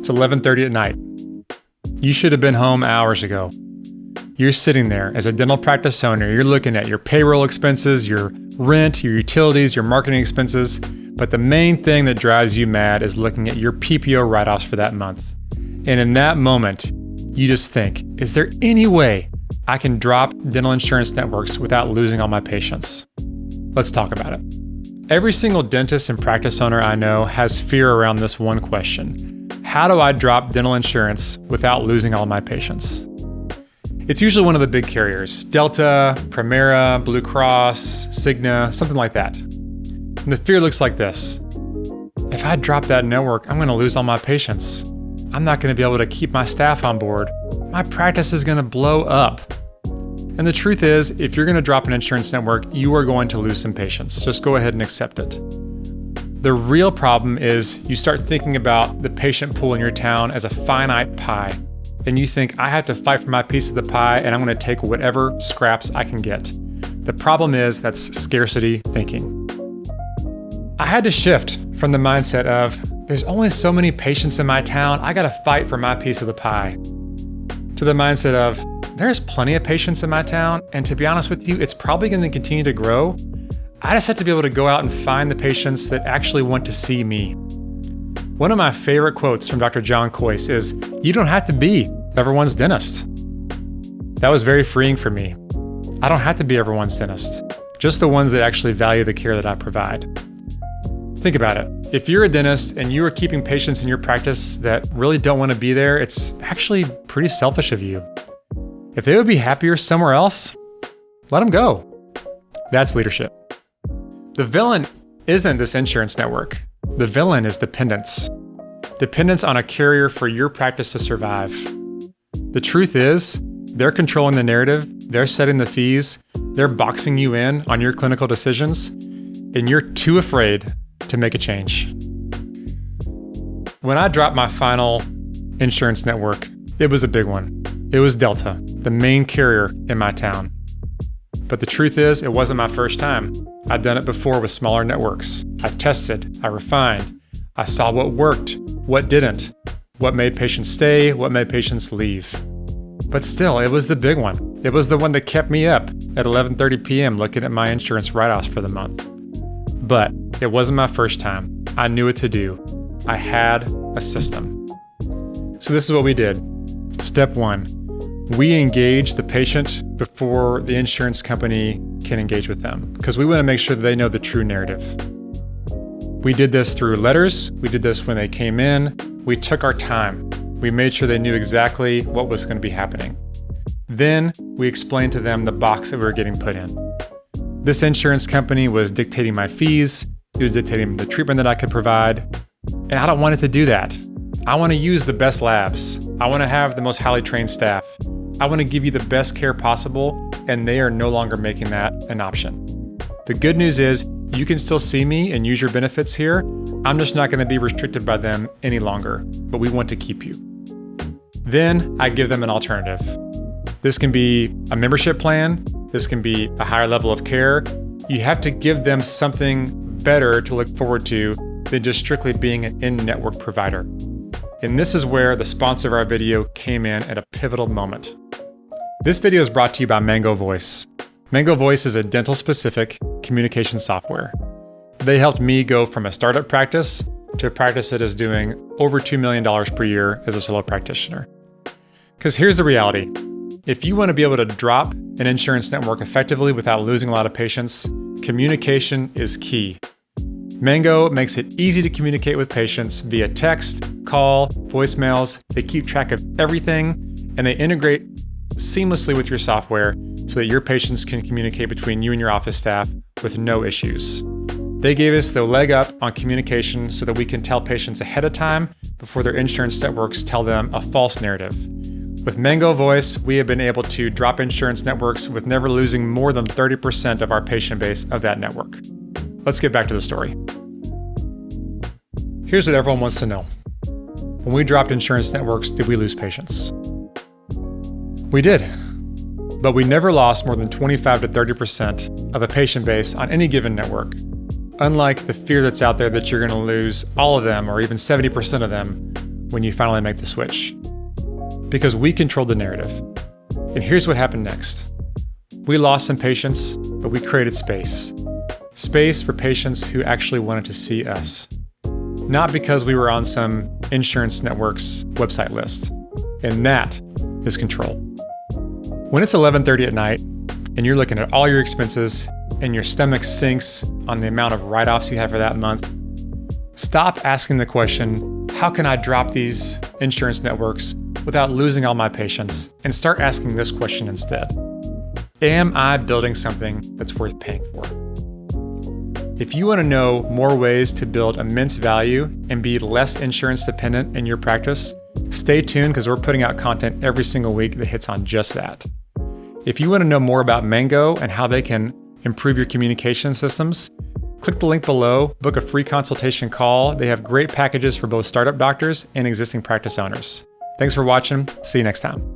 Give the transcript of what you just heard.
It's 11:30 at night. You should have been home hours ago. You're sitting there as a dental practice owner. You're looking at your payroll expenses, your rent, your utilities, your marketing expenses. But the main thing that drives you mad is looking at your PPO write-offs for that month. And in that moment, you just think, is there any way I can drop dental insurance networks without losing all my patients? Let's talk about it. Every single dentist and practice owner I know has fear around this one question. How do I drop dental insurance without losing all my patients? It's usually one of the big carriers, Delta, Premera, Blue Cross, Cigna, something like that. And the fear looks like this. If I drop that network, I'm gonna lose all my patients. I'm not gonna be able to keep my staff on board. My practice is gonna blow up. And the truth is, if you're gonna drop an insurance network, you are going to lose some patients. Just go ahead and accept it. The real problem is you start thinking about the patient pool in your town as a finite pie. And you think, I have to fight for my piece of the pie and I'm gonna take whatever scraps I can get. The problem is that's scarcity thinking. I had to shift from the mindset of, there's only so many patients in my town, I gotta fight for my piece of the pie, to the mindset of, there's plenty of patients in my town, and to be honest with you, it's probably gonna continue to grow. I just have to be able to go out and find the patients that actually want to see me. One of my favorite quotes from Dr. John Kois is, you don't have to be everyone's dentist. That was very freeing for me. I don't have to be everyone's dentist, just the ones that actually value the care that I provide. Think about it. If you're a dentist and you are keeping patients in your practice that really don't want to be there, it's actually pretty selfish of you. If they would be happier somewhere else, let them go. That's leadership. The villain isn't this insurance network. The villain is dependence. Dependence on a carrier for your practice to survive. The truth is, they're controlling the narrative, they're setting the fees, they're boxing you in on your clinical decisions, and you're too afraid to make a change. When I dropped my final insurance network, it was a big one. It was Delta, the main carrier in my town. But the truth is, it wasn't my first time. I'd done it before with smaller networks. I tested, I refined, I saw what worked, what didn't, what made patients stay, what made patients leave. But still, it was the big one. It was the one that kept me up at 11:30 p.m. looking at my insurance write-offs for the month. But it wasn't my first time. I knew what to do. I had a system. So this is what we did. Step 1, we engage the patient before the insurance company can engage with them, because we want to make sure that they know the true narrative. We did this through letters. We did this when they came in. We took our time. We made sure they knew exactly what was going to be happening. Then we explained to them the box that we were getting put in. This insurance company was dictating my fees. It was dictating the treatment that I could provide. And I don't want it to do that. I want to use the best labs. I want to have the most highly trained staff. I want to give you the best care possible, and they are no longer making that an option. The good news is you can still see me and use your benefits here. I'm just not going to be restricted by them any longer, but we want to keep you. Then I give them an alternative. This can be a membership plan. This can be a higher level of care. You have to give them something better to look forward to than just strictly being an in-network provider. And this is where the sponsor of our video came in at a pivotal moment. This video is brought to you by Mango Voice. Mango Voice is a dental-specific communication software. They helped me go from a startup practice to a practice that is doing over $2 million per year as a solo practitioner. Because here's the reality. If you want to be able to drop an insurance network effectively without losing a lot of patients, communication is key. Mango makes it easy to communicate with patients via text, call, voicemails. They keep track of everything, and they integrate seamlessly with your software so that your patients can communicate between you and your office staff with no issues. They gave us the leg up on communication so that we can tell patients ahead of time before their insurance networks tell them a false narrative. With Mango Voice, we have been able to drop insurance networks with never losing more than 30% of our patient base of that network. Let's get back to the story. Here's what everyone wants to know. When we dropped insurance networks, did we lose patients? We did, but we never lost more than 25 to 30% of a patient base on any given network. Unlike the fear that's out there that you're going to lose all of them or even 70% of them, when you finally make the switch. Because we controlled the narrative. And here's what happened next. We lost some patients, but we created space. Space for patients who actually wanted to see us. Not because we were on some insurance network's website list. And that is control. When it's 11:30 at night and you're looking at all your expenses and your stomach sinks on the amount of write-offs you have for that month, stop asking the question, how can I drop these insurance networks without losing all my patients? And start asking this question instead. Am I building something that's worth paying for? If you want to know more ways to build immense value and be less insurance dependent in your practice, stay tuned because we're putting out content every single week that hits on just that. If you want to know more about Mango and how they can improve your communication systems, click the link below, book a free consultation call. They have great packages for both startup doctors and existing practice owners. Thanks for watching. See you next time.